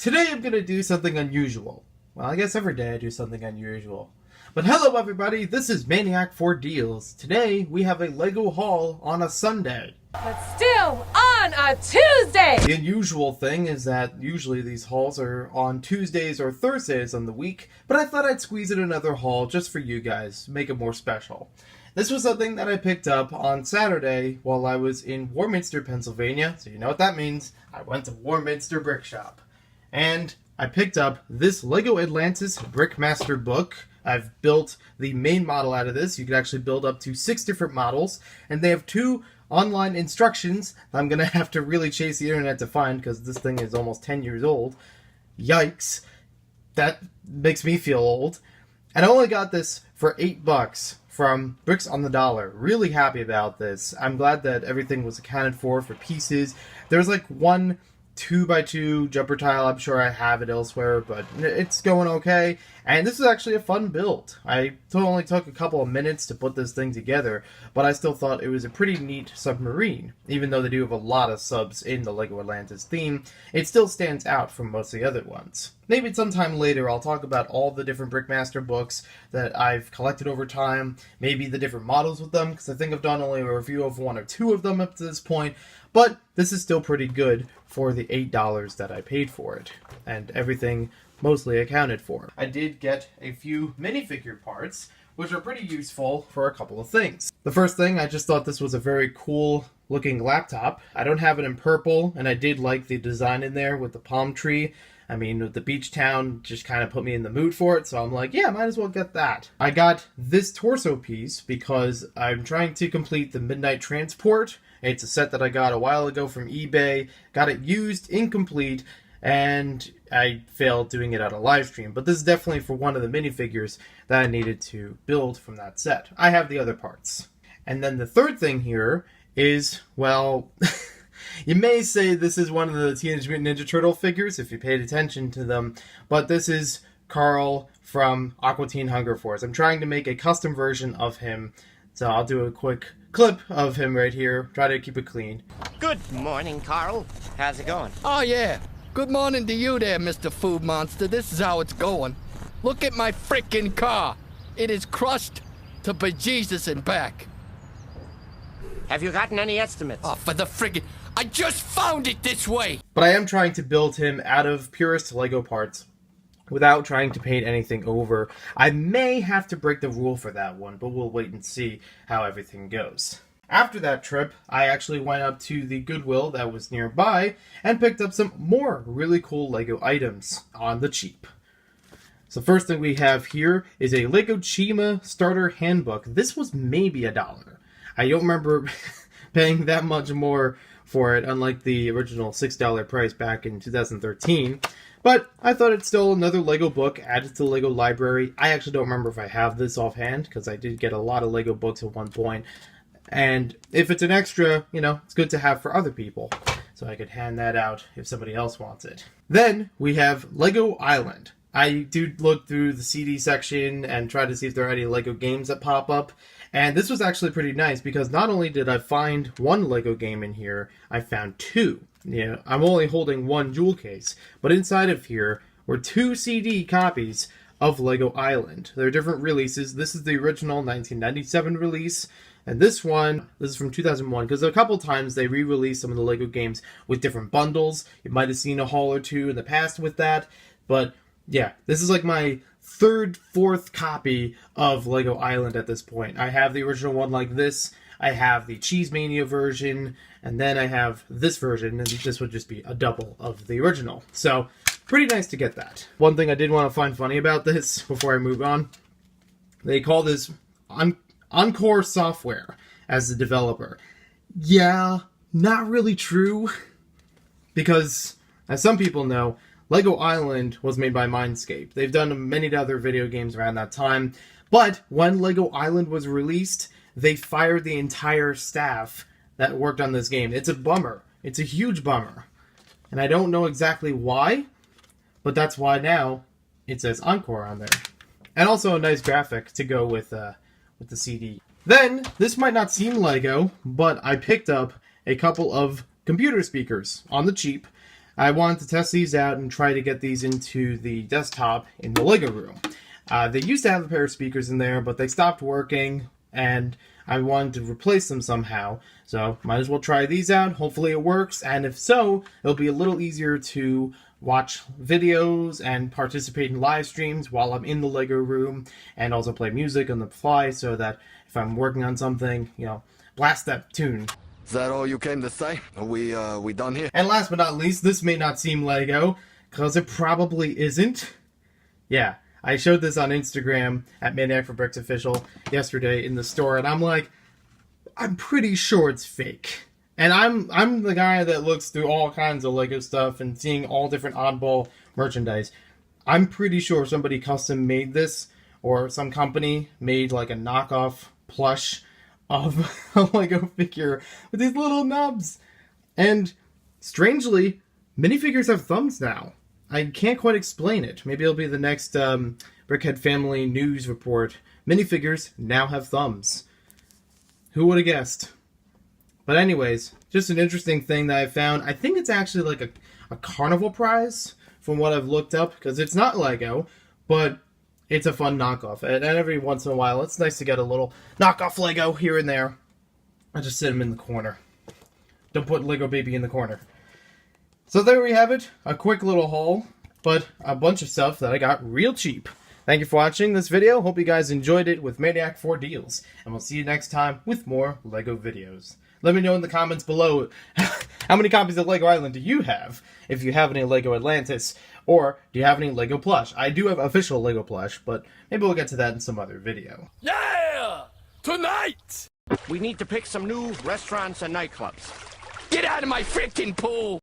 Today I'm going to do something unusual. Well, I guess every day I do something unusual. But hello everybody, this is Maniac4Deals. Today we have a LEGO haul on a Sunday. But still on a Tuesday! The unusual thing is that usually these hauls are on Tuesdays or Thursdays on the week, but I thought I'd squeeze in another haul just for you guys, make it more special. This was something that I picked up on Saturday while I was in Warminster, Pennsylvania, so you know what that means. I went to Warminster Brick Shop. And I picked up this LEGO Atlantis Brickmaster book. I've built the main model out of this. You can actually build up to 6 different models, and they have 2 online instructions I'm going to have to really chase the internet to find because this thing is almost 10 years old. Yikes. That makes me feel old. And I only got this for $8 from Bricks on the Dollar. Really happy about this. I'm glad that everything was accounted for pieces. There's like one 2x2 jumper tile. I'm sure I have it elsewhere, but it's going okay. And this is actually a fun build. I only took a couple of minutes to put this thing together, but I still thought it was a pretty neat submarine. Even though they do have a lot of subs in the LEGO Atlantis theme, it still stands out from most of the other ones. Maybe sometime later I'll talk about all the different Brickmaster books that I've collected over time, maybe the different models with them, because I think I've done only a review of 1 or 2 of them up to this point, but this is still pretty good for the $8 that I paid for it, and everything mostly accounted for. I did get a few minifigure parts, which are pretty useful for a couple of things. The first thing, I just thought this was a very cool looking laptop. I don't have it in purple, and I did like the design in there with the palm tree. I mean, with the beach town just kind of put me in the mood for it, so I'm like, yeah, might as well get that. I got this torso piece because I'm trying to complete the Midnight Transport. It's a set that I got a while ago from eBay, got it used, incomplete, and I failed doing it at a live stream. But this is definitely for one of the minifigures that I needed to build from that set. I have the other parts. And then the third thing here is, well, you may say this is one of the Teenage Mutant Ninja Turtle figures if you paid attention to them, but this is Carl from Aqua Teen Hunger Force. I'm trying to make a custom version of him, so I'll do a quick clip of him right here. Try to keep it clean. Good morning, Carl. How's it going? Oh, yeah. Good morning to you there, Mr. Food Monster. This is how it's going. Look at my frickin' car. It is crushed to bejesus and back. Have you gotten any estimates? Oh, for the friggin'... I just found it this way! But I am trying to build him out of purest LEGO parts without trying to paint anything over. I may have to break the rule for that one, but we'll wait and see how everything goes. After that trip, I actually went up to the Goodwill that was nearby and picked up some more really cool LEGO items on the cheap. So first thing we have here is a LEGO Chima Starter Handbook. This was maybe $1. I don't remember paying that much more for it, unlike the original $6 price back in 2013. But I thought it's still another LEGO book added to the LEGO library. I actually don't remember if I have this offhand, because I did get a lot of LEGO books at one point. And if it's an extra, you know, it's good to have for other people. So I could hand that out if somebody else wants it. Then we have LEGO Island. I do look through the CD section and try to see if there are any LEGO games that pop up. And this was actually pretty nice because not only did I find 1 LEGO game in here, I found 2. Yeah, I'm only holding 1 jewel case, but inside of here were 2 CD copies of LEGO Island. They're different releases. This is the original 1997 release, and this is from 2001, because a couple times they re-released some of the LEGO games with different bundles. You might have seen a haul or 2 in the past with that, but yeah, this is like my 3rd, 4th copy of LEGO Island at this point. I have the original one like this, I have the Cheese Mania version, and then I have this version, and this would just be a double of the original. So, pretty nice to get that. One thing I did want to find funny about this, before I move on, they call this Encore Software as the developer. Yeah, not really true, because, as some people know, LEGO Island was made by Mindscape. They've done many other video games around that time, but when LEGO Island was released, they fired the entire staff that worked on this game. It's a bummer. It's a huge bummer. And I don't know exactly why, but that's why now it says Encore on there. And also a nice graphic to go with the CD. Then, this might not seem LEGO, but I picked up a couple of computer speakers on the cheap. I wanted to test these out and try to get these into the desktop in the Lego room. They used to have a pair of speakers in there, but they stopped working, and I wanted to replace them somehow. So might as well try these out. Hopefully it works, and if so, it'll be a little easier to watch videos and participate in live streams while I'm in the Lego room, and also play music on the fly so that if I'm working on something, blast that tune. Is that all you came to say? Are we done here? And last but not least, this may not seem Lego, because it probably isn't. Yeah, I showed this on Instagram at Maniac4Bricks Official yesterday in the store, and I'm like, I'm pretty sure it's fake. And I'm the guy that looks through all kinds of Lego stuff and seeing all different oddball merchandise. I'm pretty sure somebody custom made this, or some company made like a knockoff plush of a Lego figure with these little nubs. And strangely, minifigures have thumbs now. I can't quite explain it. Maybe it'll be the next Brickhead Family news report. Minifigures now have thumbs. Who would have guessed? But anyways, just an interesting thing that I found. I think it's actually like a carnival prize from what I've looked up, because it's not Lego, but it's a fun knockoff. And every once in a while, it's nice to get a little knockoff Lego here and there. I just sit them in the corner. Don't put Lego Baby in the corner. So there we have it. A quick little haul, but a bunch of stuff that I got real cheap. Thank you for watching this video. Hope you guys enjoyed it with Maniac4Deals. And we'll see you next time with more Lego videos. Let me know in the comments below how many copies of Lego Island do you have? If you have any Lego Atlantis, or do you have any Lego plush? I do have official Lego plush, but maybe we'll get to that in some other video. Yeah! Tonight! We need to pick some new restaurants and nightclubs. Get out of my freaking pool!